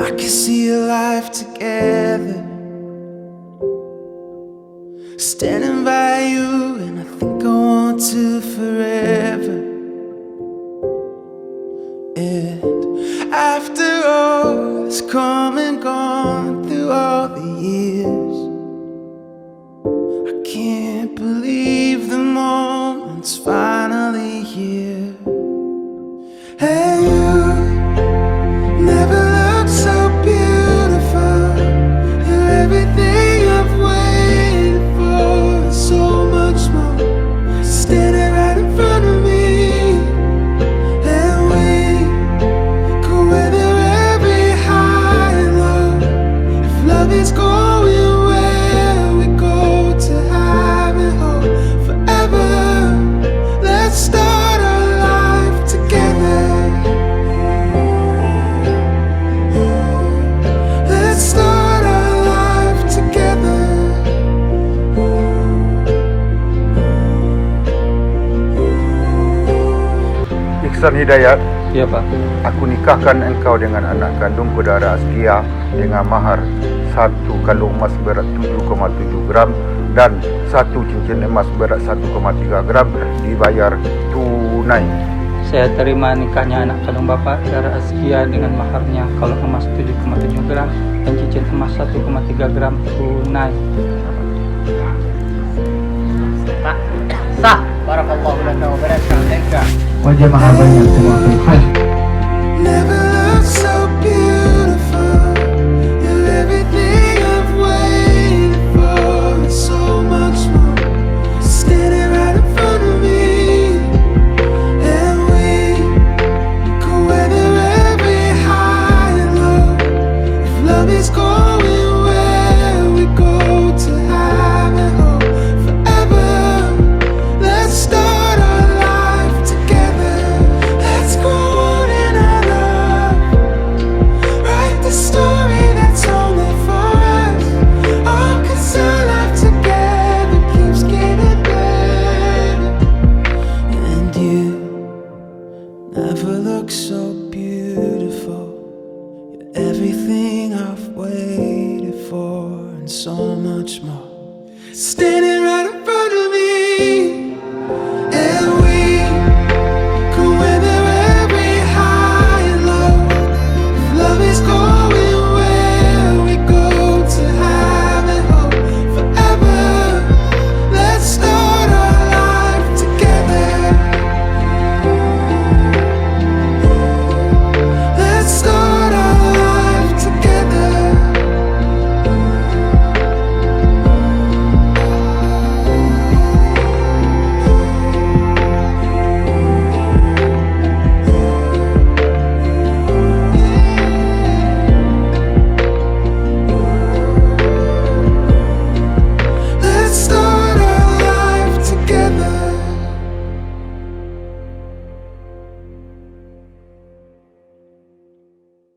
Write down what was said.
I can see a life together, standing by you, and I think I want to forever. And after all that's come and gone through all the years, I can't believe the moment's finally here. And you never looked so beautiful. You're everything I've waited for, and so much more, standing right in front of me. And we could weather every high and low. If love is going where we go to have and hope forever, let's start our life together. Let's start our life together. Ihsan Hidayat, Ya Pak. aku nikahkan engkau dengan anak kandungku Dara Azkia dengan mahar 1 kalung emas berat 7,7 gram dan 1 cincin emas berat 1,3 gram dibayar tunai. Saya terima nikahnya anak kandung Bapak Dara Azkia dengan maharnya kalung emas 7,7 gram dan cincin emas 1,3 gram tunai. Pak, sah. Barakallahu laka wa baraka alaika. Wajah mahar banyak terima kasih. Never looked so beautiful. You're everything I've waited for, and so much more, standing right in front of me. And we could weather every high and low. If love is going where we go to have and hope forever, let's start our life together. Let's grow in our love, write the story that's only for us. Oh, 'cause our life together keeps getting better. And you never look so beautiful. You're everything I've waited for, and so much more.